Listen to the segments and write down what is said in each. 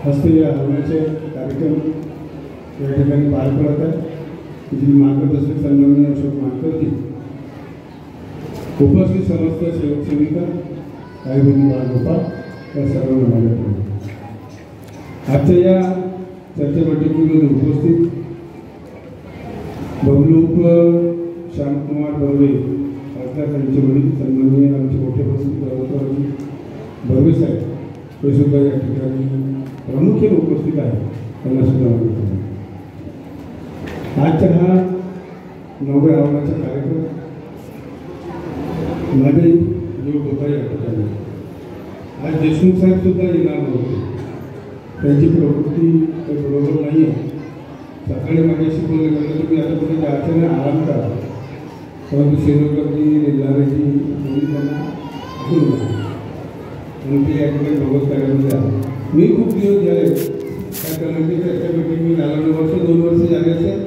हस्ते या होण्याचे कार्यक्रम या ठिकाणी पार पडत आहे। जी मार्गदर्शक सन्माननीय अशोक मानकरजी, उपस्थित समस्त सेवक सेविका, आई बहिणी बाळगोपाळ या सर्वांना माझ्या आजच्या या चर्चा बैठकीमध्ये उपस्थित बबलूप श्यामकुमार बर्वे खासदार त्यांचे वडील सन्माननीय आमचे मोठे बंधू बर्वे साहेब ते सुद्धा या ठिकाणी प्रामुख्याने उपस्थित आहे, त्यांना सुद्धा माहिती। आजचा हा 9व्या आव्हानाचा कार्यक्रम माझे जीव होता या ठिकाणी। आज देशमुख साहेब सुद्धा येणार नव्हते, त्यांची प्रवृत्ती बरोबर नाही आहे। सकाळी माझ्याशी बोलले गेले तुम्ही आता कुठे जायचं नाही, आराम करा, परंतु शेरोकरजी निलारेजी त्यांना म्हणून ते या ठिकाणी भगवत कार्यामध्ये आले। मी खूप दिवस झाले त्या कमिटीच्या मी झालं वर्ष 2 वर्ष झाले असेल,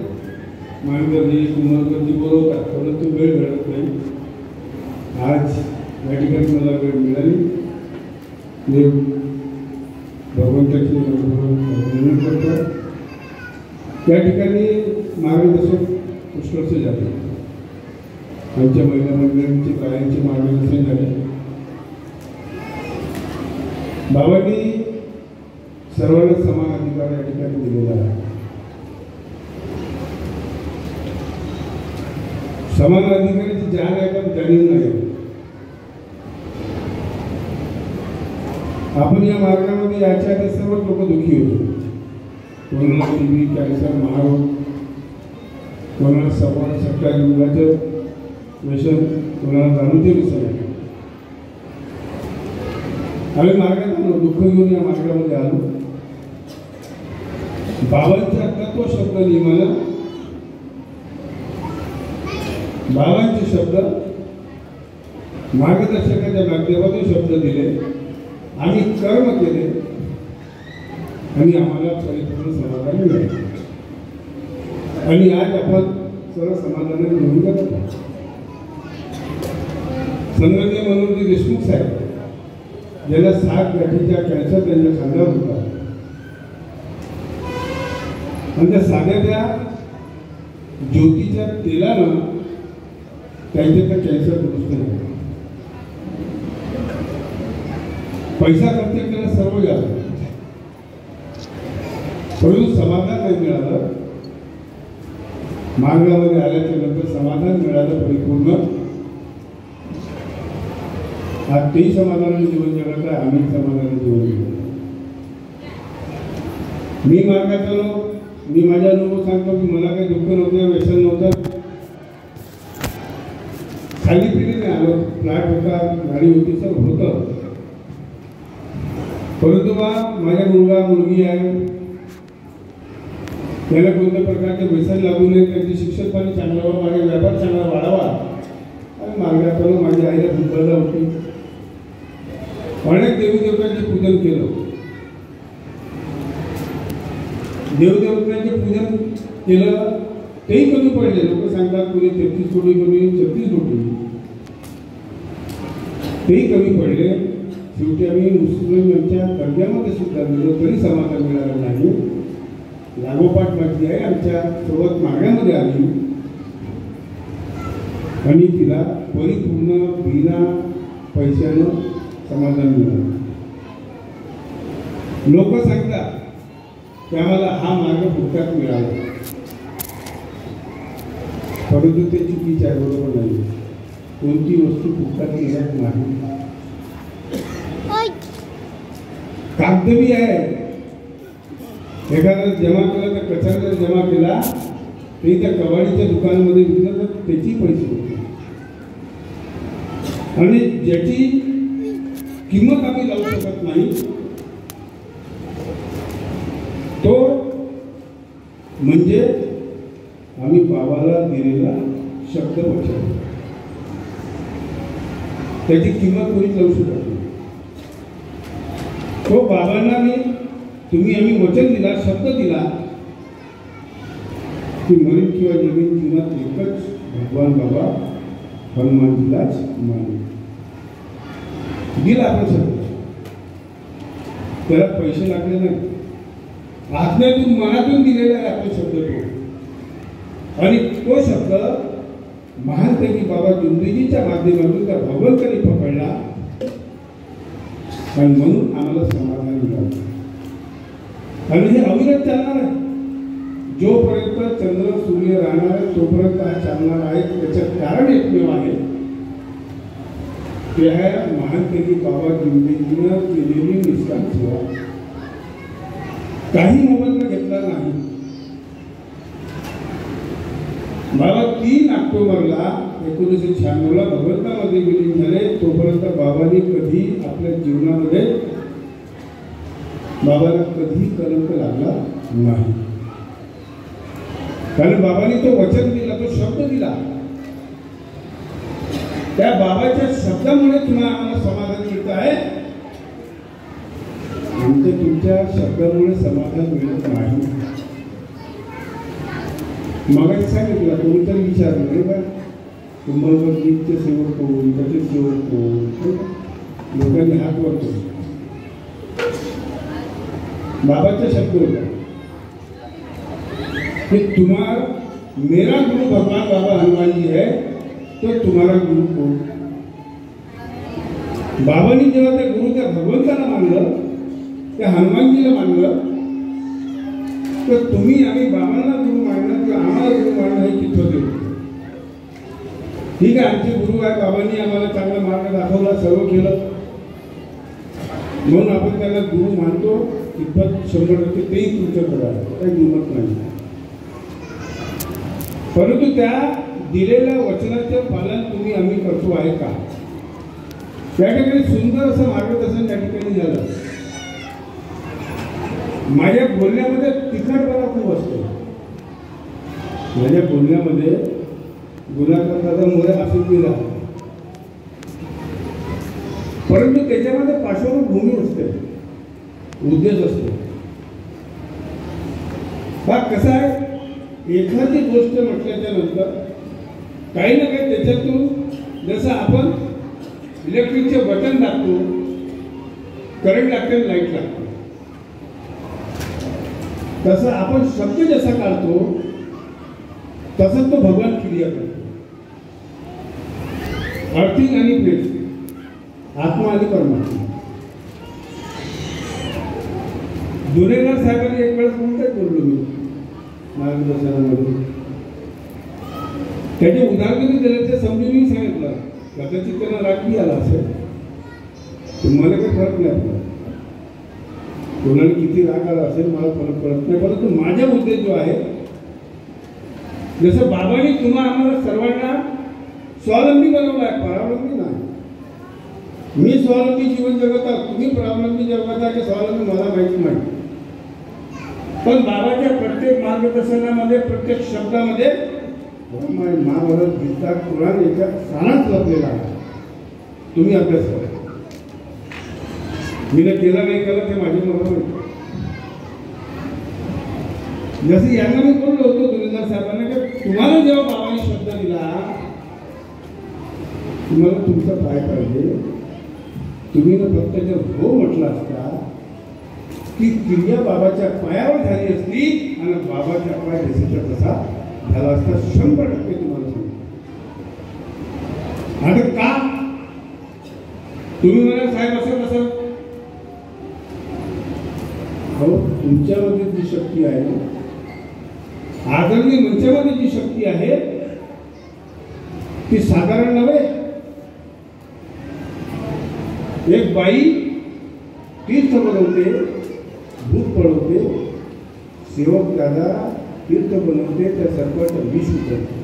मानकरजी कुमारकरजी बोलवतात, परंतु वेळ मिळत नाही। आज या ठिकाणी मला वेळ मिळाली, मी भगवंताची विनंती करतो। या ठिकाणी मार्गदर्शक पुष्कळसे झाले, आमच्या महिला मंडळांची बायांचे मार्गदर्शन झाले। बाबांनी सर्वांना समान अधिकार या ठिकाणी दिलेला आहे। समान अधिकाराची जाण आहे पण जाणीव नाही। आपण या मार्गामध्ये याच्या आधी सर्व लोक दुःखी होतो, कोणाला टीबी, कॅन्सर, महारोग, कोणाला सट्टा युगाचं व्यसन, कोणाला दारूचे व्यसन आहे। आम्ही मार्गात आलो, दुःख घेऊन या मार्गामध्ये आलो। बाबांचा तत्व शब्द नियमानं, बाबांचे शब्द मार्गदर्शकाच्या माध्यमातून शब्द दिले, आम्ही कर्म केले आणि आम्हाला परिपूर्ण समाधान मिळाले। आणि आज आपण सर्व समाधानाने म्हणून करत आहोत। सन्माननीय मनोहर देशमुख साहेब ज्याला 7 गाठीचा कॅन्सर त्यांच्या खांद्यावर होता, आणि त्या साध्या त्या ज्योतीच्या तेलानं त्यांचे त्या कॅन्सर दुरुस्त झाले। पैसा खर्च केला, सर्व झालं, परंतु समाधान नाही मिळालं। मार्गामध्ये आल्याच्या नंतर समाधान मिळालं परिपूर्ण। आज तेही समाधानाने जीवन जगत आहे, आम्ही समाधानाने जीवन जगत। मी मार्गात आलो, मी माझा अनुभव सांगतो की मला काही दुःख नव्हतं, व्यसन नव्हतं, खाली पिढी नाही आलो, फ्लॅट होता, गाडी होती, सर्व होतं, परंतु माझ्या मुलगा मुलगी आहे, त्याला कोणत्या प्रकारचे व्यसन लागू नये, त्यांचे शिक्षण पाणी चांगलं व्हावं, माझा व्यापार चांगला वाढावा, आणि मार्गात आलो। माझी आईला भूकला होती, अनेक देवीदेवतांचे पूजन केलं, देवदेवतांचे पूजन केलं, तेही कमी पडले। लोक सांगतात कोणी 33 कोटी, कोणी 36 कोटी, तेही कमी पडले। शेवटी आम्ही मुस्लिमांच्या दर्ग्यामध्ये सुद्धा गेलो, तरी समाधान मिळालं नाही। लागोपाठ माझी आहे आमच्या सोबत मार्गामध्ये आली आणि तिला परिपूर्ण बिना पैशानं समाधान मिळालं। लोक सांगतात की आम्हाला हा मार्ग फुकटात मिळाला, परंतु ते चुकीचे आहे, बरोबर नाही। कोणती वस्तू फुकटात मिळत नाही, कागदबी आहे। एखादा जमा केला तर कचरा जर जमा केला तरी त्या कवाडीच्या दुकानामध्ये विकलं तर त्याची पैसे होते, आणि ज्याची किंमत आम्ही लावू शकत नाही तो म्हणजे आम्ही बाबाला दिलेला शब्द वचन, त्याची किंमत कोणी लावू शकत नाही। तो बाबांना तुम्ही आम्ही वचन दिला, शब्द दिला की मरीन किंवा जमीन जीवनात एकच भगवान बाबा हनुमानजीलाच मानू दिला आपण शब्द। त्याला पैसे लागले नाही, आत्म्यातून मनातून दिलेला आहे आपण शब्द तो. आणि तो शब्द महानतेजी बाबा जुंदेजीच्या माध्यमातून त्या भगवंतांनी पकडला आणि म्हणून आम्हाला समाधान मिळालं. आणि हे अविरत चालणार आहे. जोपर्यंत चंद्र सूर्य राहणार आहे तोपर्यंत हा चालणार आहे. त्याचं कारण एकमेव आहे, ते आहे महानतेजी बाबा जुंदेजीनं केलेली निष्काम सेवा. काही मोबदला घेतला नाही. बाबा 3 ऑक्टोबरला 1996 भगवंतामध्ये विलीन झाले. तोपर्यंत बाबांनी कधी आपल्या जीवनामध्ये बाबाला कधी कलंक लागला नाही. कारण बाबांनी तो वचन दिला, तो शब्द दिला. त्या बाबाच्या शब्दामुळे तुम्हाला आम्हाला समाधान मिळत आहे. आमच्या तुमच्या शब्दामुळे समाधान मिळत नाही. मग सांगितलं कोणीतरी विचारलं नाही का कुंभकर्णीचे सेवक कोण, त्याचे सेवक कोण, लोकांनी हात वरतो. बाबाचा शब्द होता कि तुम्हारा मेरा गुरु भगवान बाबा हनुमान जी है, तो तुम्हारा गुरु कोण. बाबांनी जेव्हा त्या गुरु त्या भगवंताला मानलं, त्या हनुमानजीला मानलं, तर तुम्ही आम्ही बाबांना गुरु मानणं किंवा आम्हाला गुरु मानणं हे कितपत येऊ. ठीक आहे, आमचे गुरु आहे, बाबांनी आम्हाला चांगला मार्ग दाखवला, सर्व केलं, म्हणून आपण त्याला गुरु मानतो. कितपत 100% तेही तुमच्याकडे आहे, काही किंमत नाही. परंतु त्या दिलेल्या वचनाचे पालन तुम्ही आम्ही करतो आहे का. त्या ठिकाणी सुंदर असं मार्गदर्शन त्या ठिकाणी झालं. माझ्या बोलण्यामध्ये तिखटपणा खूप असतो. माझ्या बोलण्यामध्ये गुणाकार दादा मोरे असं केला, परंतु त्याच्यामध्ये पार्श्वभूमी असते, उद्देश असतो. हा कसा आहे, एखादी गोष्ट म्हटल्याच्या नंतर काही ना काही त्याच्यातून, जसं आपण इलेक्ट्रिकचे बटन दाबतो, करंट लागते, लाईट लागते, तसं आपण शब्द जसा काढतो तसंच तो भगवान क्रिया करतो. अर्थिंग आणि प्लेस, आत्मा आणि परमात्मा. दुरेकर साहेबांनी एक वेळेस कोणताच बोललो मी मार्गदर्शनामध्ये, त्याचे उदाहरण दिले, ते समजून मी सांगितलं. कदाचित त्यांना राग आला असेल, तुम्हाला काही फरक नाही पडला. कोणाला किती राग आला असेल मला फरक पडत नाही. परंतु माझा उद्देश जो आहे, जसं बाबांनी तुम्हाला आम्हाला सर्वांना स्वावलंबी बनवला आहे, परावलंबी नाही. मी स्वावलंबी जीवन जगत आहे, तुम्ही परावलंबी जगत आहे की स्वावलंबी मला माहिती नाही. पण बाबाच्या प्रत्येक मार्गदर्शनामध्ये, प्रत्येक शब्दामध्ये महाभारत, गीता, कुराण याच्या सारांश लपलेला आहे. तुम्ही अभ्यास करा. मी केला नाही केलं ते माझे मला माहिती. जसं यांना मी बोललो होतो दुरेंद्र साहेबांना की तुम्हाला जेव्हा बाबांनी शब्द दिला, तुम्हाला तुमचं काय पाहिजे, तुम्ही ना फक्त जर हो म्हटलं असता, ती क्रिया बाबाच्या पायावर झाली असती आणि बाबाच्या पाय जसंच्या तसा झाला असता. 100% तुम्हाला सांगतो. आता का तुम्ही मला साहेब असं कसं, हो तुमच्यामध्ये जी शक्ती आहे ना, आदरणीय मंचामध्ये जी शक्ती आहे ती साधारण नव्हे. एक बाई तीर्थ बनवते, भूत पळवते, सेवक दादा तीर्थ बनवते, त्या सर्वांचा विष उतरते.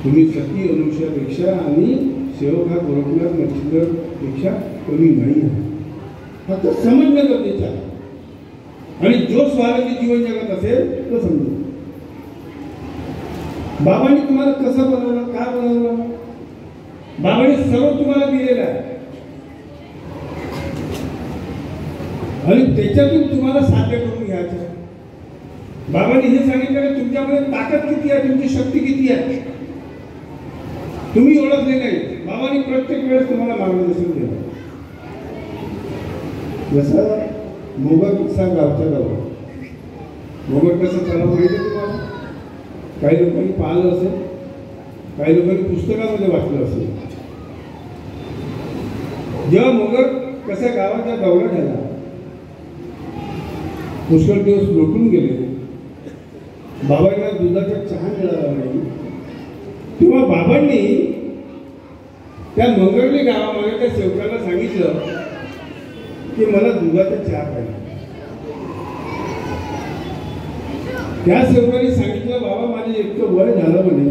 तुम्ही सती अनुष्यापेक्षा आणि सेवक हा गोरखनाथ मच्छिंद्रपेक्षा कमी नाही आहे. फक्त समजणं गरजेचं आहे. आणि जो स्वावलंबी जीवन जगत असेल तो समजू. बाबांनी तुम्हाला कसं बनवलं, का बनवलं, बाबांनी सर्व तुम्हाला दिलेलं आहे आणि त्याच्यातून तुम्हाला साध्य करून घ्यायचं. बाबांनी हे सांगितलं की तुमच्यामध्ये ताकद किती आहे, तुमची शक्ती किती आहे, तुम्ही ओळखले नाही. बाबांनी प्रत्येक वेळेस तुम्हाला मार्गदर्शन केलं. जसं मोगल किस्सा गावच्या गावात. मोगल कसं त्याला माहिती आहे तुम्हाला? काही लोकांनी पाहिलं असेल, काही लोकांनी पुस्तकामध्ये वाचलं असेल. जेव्हा मोगल कशा गावाच्या दौरा झाला, पुष्कळ दिवस लोटून गेले, बाबांना दुधाचा चहा मिळाला नाही, तेव्हा बाबांनी त्या मंगळली गावामध्ये त्या सेवकाला सांगितलं की मला दुधाचा चहा पाहिजे. त्या सेवकाने सांगितलं, बाबा माझे इतकं वय झालं म्हणे,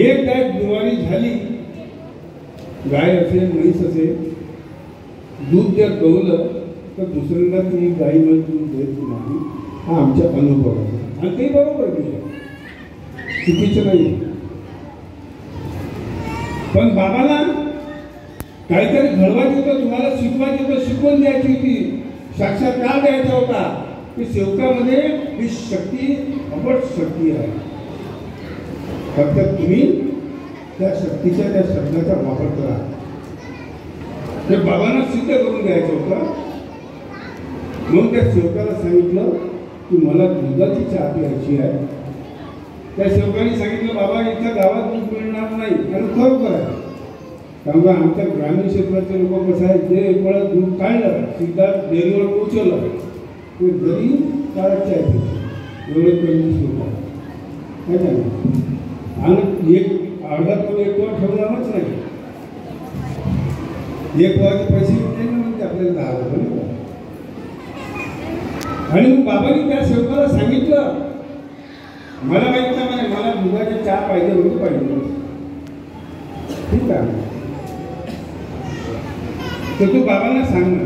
एक काय दिवाळी झाली, गाय असेल म्हैस असेल, दूध जर गवलं तर दुसऱ्यांदा ती गाईवर दूध देत नाही. हा आमच्या अनुभव आहे आणि ते बरोबर आहे, चुकीचं नाही. पण बाबाला काहीतरी घडवायचं होतं, तुम्हाला शिकवायचं होतं, शिकवून द्यायची होती, साक्षात्कार द्यायचा होता की सेवकामध्ये ही शक्ती अफट शक्ती आहे. फक्त तुम्ही त्या शक्तीच्या त्या शब्दाचा वापर करा. हे बाबांना सिद्ध करून द्यायचं होतं. म्हणून त्या सेवकाला सांगितलं की मला दुधाची चहा प्यायची आहे. त्या सेवकाने सांगितलं, बाबा इथं गावात दूध मिळणार नाही. आणि खरोखर आहे, कारण का आमच्या ग्रामीण क्षेत्राचे लोक कसं आहे, जे एक वेळा दूध काढलं सीधा डेअरीवर पोचवलं ते घरी काढायचे आहे, एवढे कंजूस लोक काय झालं. आणि एक अर्धा तो एक वेळा ठेवणारच नाही. एक वेळाचे पैसे नाही म्हणते आपल्याला 10 रुपये. आणि मग बाबांनी त्या सेवकाला सांगितलं, मला माहित नाही म्हणे, मला दुधाची चहा पाहिजे म्हणजे पाहिजे. ठीक आहे, तर तू बाबांना सांग ना,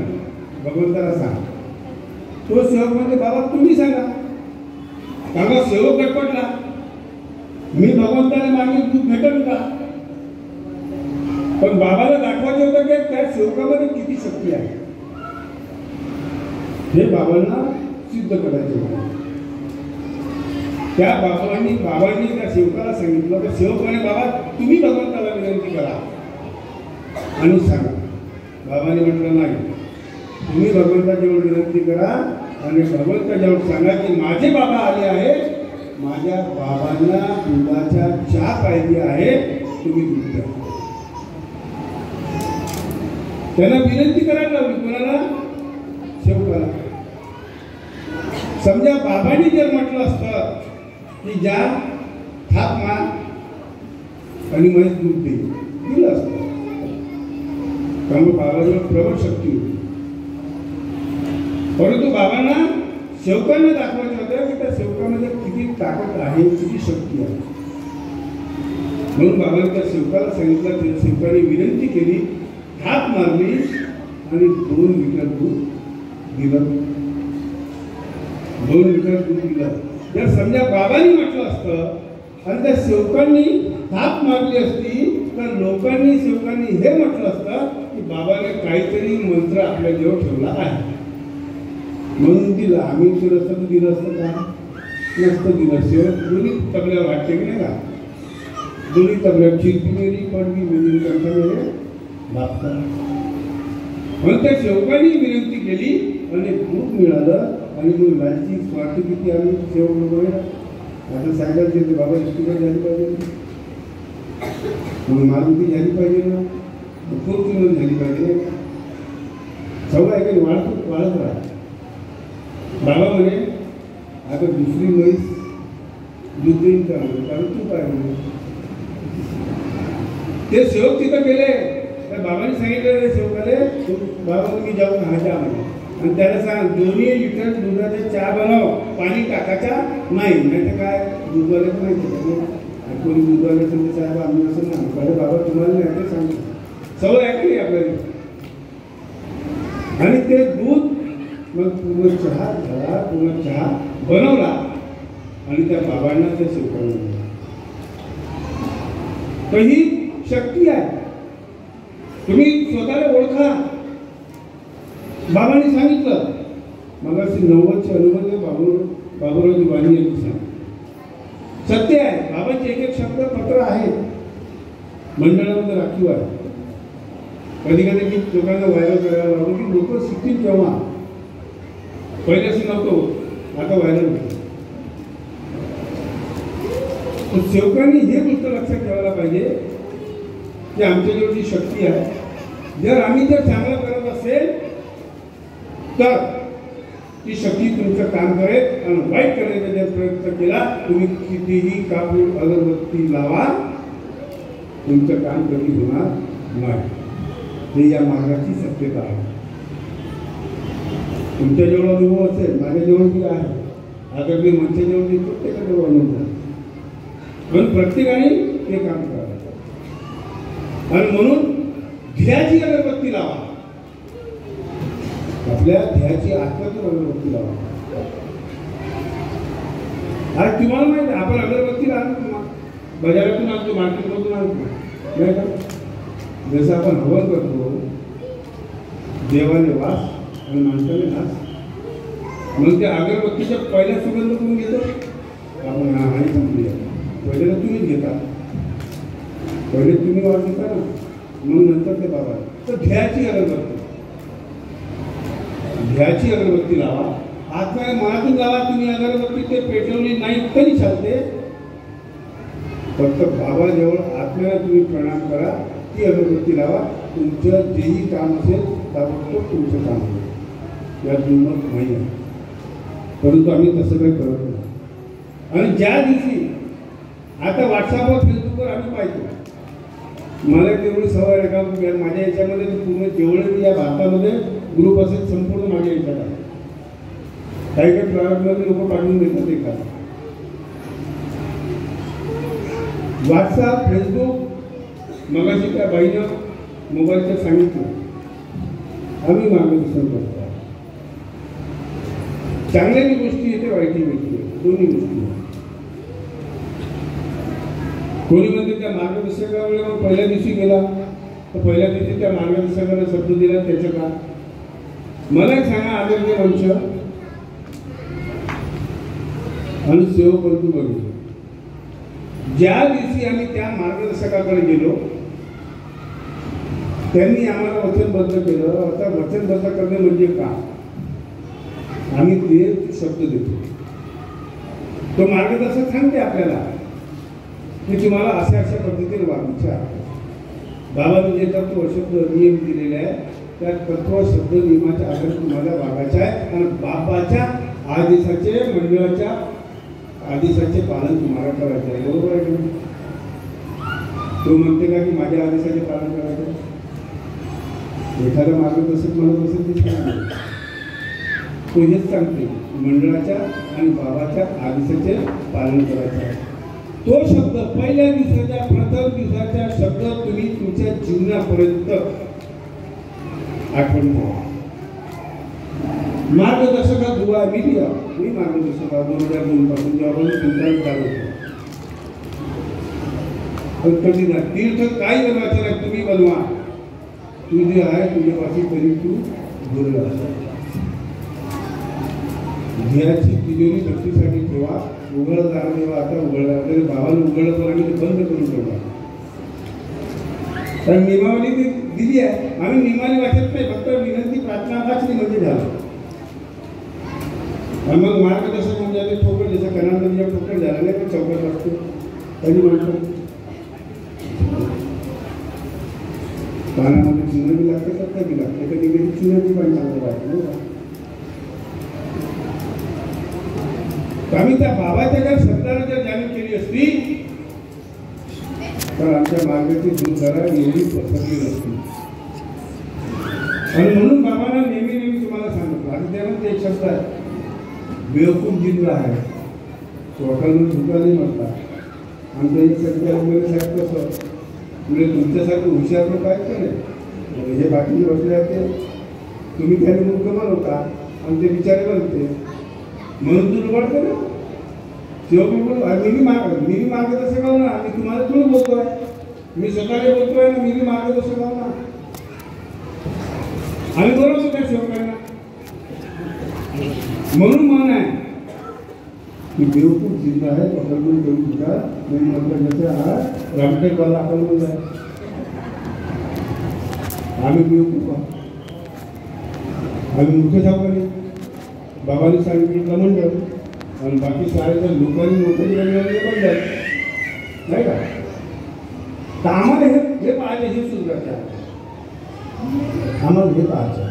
भगवंताला सांग. तो सेवक म्हणजे, बाबा तुम्ही सांगा. कारण सेवक गटपटला, मी भगवंताने मागितलं दूध भेटेल का? पण बाबाला दाखवायचं होतं की त्या सेवकामध्ये किती शक्ती आहे, हे बाबांना सिद्ध करायचे होते. त्या बाबांनी त्या सेवकाला सांगितलं, तर सेवकाने, बाबा तुम्ही भगवंताला विनंती करा आणि सांगा. बाबांनी म्हटलं, नाही, तुम्ही भगवंताजवळ विनंती करा आणि भगवंताजवळ सांगा की माझे बाबा आले आहे, माझ्या बाबांना दुधाचा चहा पाहिजे आहे, तुम्ही दूध द्या. त्यांना विनंती करायला लावली. कोणाला? सेवकाला. समजा बाबांनी जर म्हटलं असतं की ज्या थाप मार आणि म्हैस दूध दे, दिलं असतं. कारण बाबाजवळ प्रबळ शक्ती होती. परंतु बाबांना सेवकांना दाखवायचं होतं की त्या सेवकामध्ये किती ताकद आहे, किती शक्ती आहे. म्हणून बाबांनी त्या सेवकाला सांगितलं, त्या सेवकाने विनंती केली, हात मारली आणि 2 लिटर दूध दिलं. 2 लिटर दूध दिलं. जर समजा बाबांनी म्हटलं असतं आणि त्या सेवकांनी थाप मारली असती तर सेवकांनी हे म्हटलं असतं की बाबाने काहीतरी मंत्र आपल्या जवळ ठेवला आहे म्हणून दिलं. आम्ही दिलं असतं तर दिलं असतं का? नसतं दिलं. सेवक दोन्ही तबल्यावर वाटते की नाही का? दोन्ही तबल्यावर चिरकी मेरी पडवी मेरी कंठ मेरे बापता. म्हणून त्या सेवकांनी विनंती केली आणि दूध मिळालं. आणि मग लालची स्वार्थ किती आम्ही सेवक लोक आता सांगायचे ते, बाबा इष्टिका झाली पाहिजे, मग मारुती झाली पाहिजे ना, खूप किंमत झाली पाहिजे. सगळं आहे की वाढत राहा. बाबा म्हणे, आता दुसरी म्हैस दूध देईन का? कारण तू काय म्हणे. ते सेवक तिथं गेले, त्या बाबांनी सांगितलं सेवकाले, बाबा तुम्ही जाऊन हाजा म्हणे आणि त्याला सांग 2 लिटर दुधाचा चहा बनव, पाणी टाकायचा नाही. नाही तर काय दूधवाले पण माहिती कोणी दूधवाले सांगते, साहेब आम्ही असं नाही पाहिजे, बाबा तुम्हाला नाही ते सांगतो, सवय आहे की आपल्याला. आणि ते दूध मग पूर्ण चहा झाला, पूर्ण चहा बनवला आणि त्या बाबांना ते सेवकांना. तर ही शक्ती आहे, तुम्ही स्वतःला ओळखा. बाबांनी सांगितलं, मग असे 90चे अनुभव बाबूरावजी वाणी यांनी सांगितलं. सत्य आहे, बाबांचे एक शब्द पत्र आहे, मंडळामध्ये राखीव आहे. कधी कधी मी लोकांना व्हायरल करायला लागलो की लोक शिकतील केव्हा. पहिले असं नव्हतं, आता व्हायरल होतं. तर सेवकांनी हे गोष्ट लक्षात ठेवायला पाहिजे की आमच्याजवळ जी शक्ती आहे, जर आम्ही चांगलं करत असेल तर ती शक्ती तुमचं काम करेल. आणि वाईट करण्याचा जर प्रयत्न केला, तुम्ही कितीही कापूर अगरबत्ती लावा, तुमचं काम कधी होणार नाही. हे या मार्गाची सत्यता आहे. तुमच्याजवळ अनुभव असेल, माझ्याजवळ बी आहे. आता मी मंचाजवळ मी प्रत्येकाजवळ अनुभव आहे. पण प्रत्येकाने ते काम करावं. आणि म्हणून ध्येयाची अगरबत्ती लावा. आपल्या ध्येयाची आत्म्यातून अगरबत्ती लावा. आज तुम्हाला माहिती आपण अगरबत्ती आणतो, बाजारातून आणतो, मार्केटमधून आणतो, नाही का? जसं आपण हवन करतो, देवाने वास आणि माणसाने नाश. म्हणून त्या अगरबत्तीच्या पहिल्या सुगंध कोण घेतो? आपण आणि संपली. पहिल्याला तुम्हीच घेता, पहिले तुम्ही वास घेता ना, मग नंतर ते बाबा. तर ध्येयाची अगरबत्ती, ध्येयाची अगरबत्ती लावा. आत्म्या मनातून लावा. तुम्ही अगरबत्ती ते पेटवली नाही तरी चालते, फक्त बाबाजवळ आत्म्याला तुम्ही प्रणाम करा, ती अगरबत्ती लावा. तुमचं जेही काम असेल ताबडतोब तुमचं काम होईल. यात दुर्मत नाही आहे. परंतु आम्ही तसं काही करत नाही. आणि ज्या दिवशी आता व्हॉट्सअपवर फेसबुकवर आम्ही पाहतो, मला तेवढी सवय आहे का माझ्या याच्यामध्ये पूर्ण जेवढे मी या भारतामध्ये ग्रुप असेल संपूर्ण माझ्या याच्यात आहे. काही काही प्रायव्हेटमध्ये लोक पाठवून देतात ते का. व्हॉट्सअप फेसबुक मगाशी त्या बाईनं मोबाईलचं सांगितलं, आम्ही मार्गदर्शन करतो. चांगल्याही गोष्टी येते, वाईटही गोष्टी येते, दोन्ही गोष्टी. कोणी म्हणते त्या मार्गदर्शकामुळे मग पहिल्या दिवशी गेला तर पहिल्या दिवशी त्या मार्गदर्शकाने शब्द दिला त्याचं का. मला एक सांगा, आदरणीय मंच आणि सेवक बंधू बघितले, ज्या दिवशी आम्ही त्या मार्गदर्शकाकडे गेलो त्यांनी आम्हाला वचनबद्ध केलं. आता वचनबद्ध करणे म्हणजे का, आम्ही ते शब्द देतो. तो मार्गदर्शक सांगते आपल्याला की तुम्हाला अशा अशा पद्धतीने वागूचे आहे. बाबांनी जे तत्व शब्द नियम दिलेले आहे त्या तत्व शब्द नियमाच्या आधारे तुम्हाला वागायचे आहे. आणि बाबाच्या आदेशाचे, मंडळाच्या आदेशाचे पालन तुम्हाला करायचे आहे. बरोबर आहे की तो म्हणते का की माझ्या आदेशाचे पालन करायचं? एखादा मार्गदर्शक म्हणत असेल ते सांगतो, तो हेच सांगते मंडळाच्या आणि बाबाच्या आदेशाचे पालन करायचे आहे. तो शब्द पहिल्या दिवसाच्या, प्रथम दिवसाच्या शब्द तुम्ही तुमच्या जीवनापर्यंत आठवण ठेवा. मार्गदर्शकात दुवा मी दिला, मी मार्गदर्शक 2002 पासून जेव्हा चिंतन चालू होतं. कधी ना तीर्थ काही बनवायचं नाही, तुम्ही बनवा. तुझे आहे तुझ्यापाशी तरी तू बोलला. ध्येयाची तिजोरी भक्तीसाठी ठेवा. उघडदार देवा आता उघडला तरी बाबांना उघडलं पण आम्ही ते बंद करून ठेवला. कारण नियमावली ती दिली आहे, आम्ही नियमावली वाचत नाही, फक्त विनंती प्रार्थना वाचली म्हणजे झालं. आणि मग मार्गदर्शक म्हणजे आता ठोकर जसं कणांमध्ये ठोकर झाला नाही तर चौकट वाटतो कधी म्हणतो. पाण्यामध्ये चिन्ह बी लागते, सत्ता बी लागते, कधी कधी चिन्ह बी पण चांगलं वाटतं. आम्ही त्या बाबाच्या जर शब्दाला जर जाणीव केली असती तर आमच्या मार्गाची दूरधारा एवढी पसरली नसती. आणि म्हणून बाबांना नेहमी नेहमी तुम्हाला सांगतो, भारतीयामध्ये एक शब्द आहे, बेवकूफ जिंकला आहे, स्वतःला झुका नाही म्हणतात. आमच्या एक सध्या वगैरे साहेब कसं म्हणजे तुमच्यासारखं हुशार लोक आहेत का नाही, हे बाकीचे बसले आहेत तुम्ही त्याने मूर्ख बनवता आणि ते विचारे बनते म्हणून तू वाटते ना. मी मार्गदर्शक आहो ना, मी तुम्हाला थोडं बोलतोय, मी स्वतःला बोलतोय ना, मी मार्गदर्शक आहो ना. आम्ही बरोबर त्या सेवकांना म्हणून मन आहे की बेवकूफ जिंदा आहे पकडून देऊ तुझा नाही म्हटलं जसं हा रामटेकवाला आपण आहे. आम्ही मिळू आम्ही मूर्ख सावकारी बाबांनी सांगितलं मंडळ आणि बाकी शाळेच्या लोकांनी नोकरी करणारे मंडळ नाही का. तर आम्हाला हे पाहायचं हे सुरू आम्हाला हे पाहायचं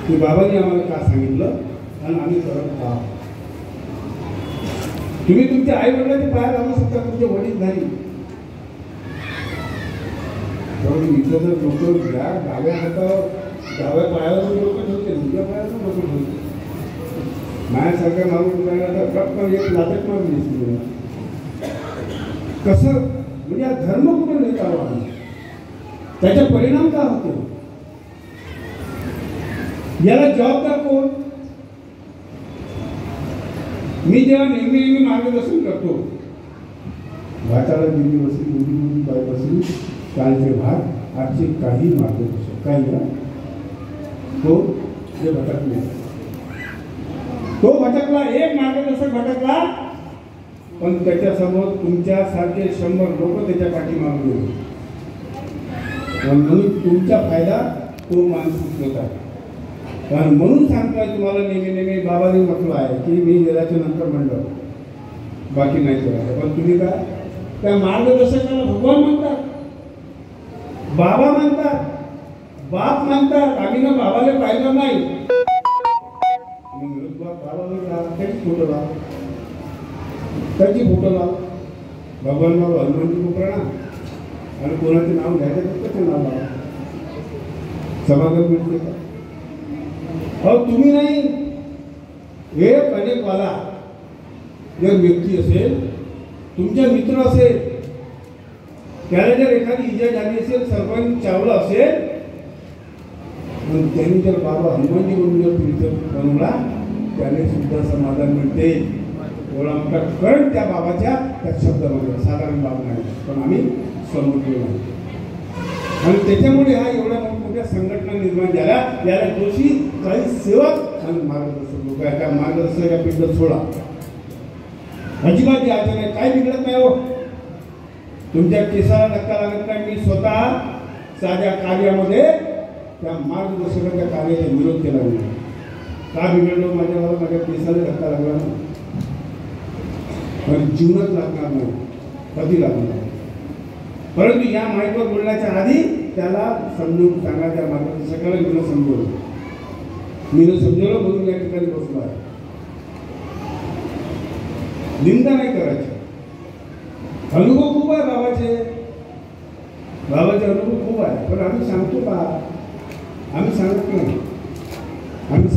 की बाबांनी आम्हाला का सांगितलं आणि आम्ही करत आहोत. तुम्ही तुमच्या आई वडिलांचे पाय लागू शकता, तुमचे वडील झाली इथं जर लोक डाव्या हातावर डाव्या पायावर लोक ठेवते, उजव्या पायावर लोक ठेवते. माझ्यासारख्या माणूस करायला एक नाटक मारून दिसते. कसं म्हणजे हा धर्म कुठे नेत आलो आम्ही, त्याचा परिणाम काय होतो, याला जबाबदार कोण. मी जेव्हा नेहमी मार्गदर्शन करतो भाताला दिल्ली बसली मुली बाय बसली कालचे भाग आजचे काही मार्गदर्शक काही ना तो जे भटकले तो भटकला, एक मार्गदर्शक भटकला, पण त्याच्यासमोर तुमच्यासारखे 100 लोक त्याच्या पाठीमागे गेले. म्हणून तुमचा फायदा तो माणूस होता. कारण म्हणून सांगतोय तुम्हाला नेहमी बाबांनी म्हटलं आहे की मी गेल्याच्या नंतर म्हणलं बाकी नाही करायचं. पण तुम्ही काय त्या मार्गदर्शकाला भगवान म्हणतात, बाबा म्हणतात, बाप म्हणतात. आम्ही ना बाबाला पाहिलं नाही, त्याची फोटो लाव, त्याची फोटो लाव. भगवान बाबा हनुमानजी पुराणा आणि कोणाचे नाव घ्यायचं तर त्याचं नाव लावा, समाधान मिळते का. अहो तुम्ही नाही, एक अनेकवाला जर व्यक्ती असेल, तुमचा मित्र असेल, त्याला जर एखादी इजा झाली असेल, सरपंच चावला असेल, पण त्यांनी जर बाबा हनुमानजी म्हणून जर प्रिन्सिपल बनवला त्याने सुद्धा समाधान मिळते. एवढा मोठा करण त्या बाबाच्या त्या शब्दामध्ये साधारण बाब नाही, पण आम्ही समजलो नाही. आणि त्याच्यामुळे हा एवढ्या मोठ्या संघटना निर्माण झाल्या. याला दोषी काही सेवक आणि मार्गदर्शक लोक आहेत. त्या मार्गदर्शकाच्या पिंड सोडा, अजिबात यायचं नाही, काही बिघडत नाही. हो तुमच्या केसाला धक्का लागत नाही. मी स्वतः साध्या कार्यामध्ये त्या मार्गदर्शकाच्या कार्याचा विरोध केला नाही. का बिघडलो, माझ्या केसाला धक्का लागला नाही, पण जीवनात लागणार नाही, कधी लागणार नाही. परंतु या माहितीवर बोलण्याच्या आधी त्याला समजून सांगा. त्या मार्गदर्शकाला मी समजवलं, मी समजवलं म्हणून या ठिकाणी बसलो आहे. निंदा नाही करायची. अनुभव खूप आहे बाबाचे अनुभव खूप आहे, पण आम्ही सांगतो का, आम्ही सांगत नाही. आम्ही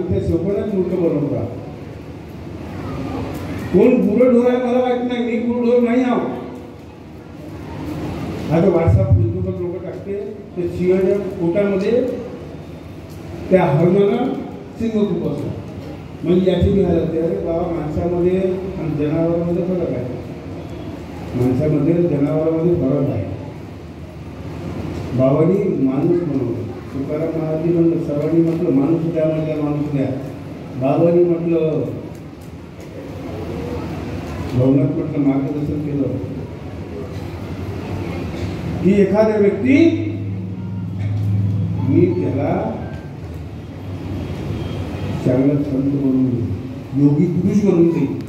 त्या सोबतच मूर्ख बनवतो. कोण गुरढोर आहे मला माहित नाही, मी गुरढोर नाही आहो. आता व्हॉट्सअप फेसबुकवर लोक टाकते ते सिंहाच्या पोटामध्ये त्या हरणानं सिंह खूप असतो, म्हणजे याची मी हालत. अरे बाबा, माणसामध्ये आणि जनावरांमध्ये फरक आहे. माणसामध्ये जनावरांमध्ये फरक आहे. बाबांनी माणूस बनवलं, तुकाराम महाराजांनी म्हणलं, सर्वांनी म्हटलं माणूस द्या, म्हणजे माणूस द्या. बाबांनी म्हटलं, भवनात म्हटलं मार्गदर्शन केलं की एखाद्या व्यक्ती मी त्याला चांगला संत बनवून देईल, योगी पुरुष बनवून देईल.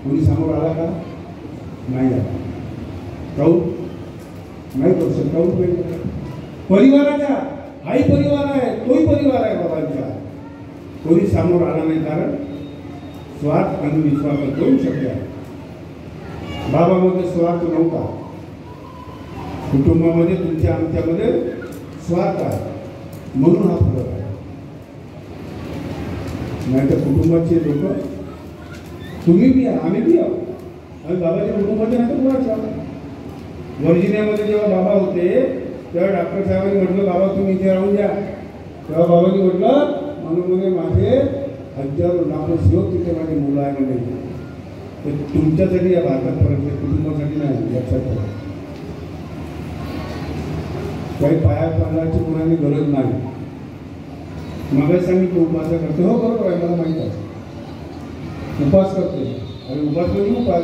कोणी समोर आला का, नाही आला. काऊन नाही करू शकत. काऊन परिवाराच्या हाही परिवार आहे, तोही परिवार आहे बाबांचा. कोणी समोर आला नाही, कारण स्वार्थ आणि विश्वास दोन शब्द आहे. बाबामध्ये स्वार्थ नव्हता, कुटुंबामध्ये तुमच्या आमच्यामध्ये स्वार्थ आहे, म्हणून हा फरक आहे. नाही तर कुटुंबाचे लोक तुम्ही बी आम्ही बी आहोत, आणि बाबाच्या कुटुंबाचे नाही तर कोणाच्या. वर्जिनियामध्ये जेव्हा बाबा होते तेव्हा डॉक्टर साहेबांनी म्हटलं, बाबा तुम्ही इथे राहून द्या. तेव्हा बाबांनी म्हटलं, म्हणून माझे 1000 लाखो शिवक तिथे माझी मुलं आहे म्हणजे. तर तुमच्यासाठी या भारतात फरक आहे, कुटुंबासाठी नाही. लक्षात ठेवा, काही पाया पाण्याची कोणाची गरज नाही. मग सांगितलं उपास करते. हो बरोबर आहे, मला माहीत आहे, उपास करते. आणि उपास म्हणजे उपास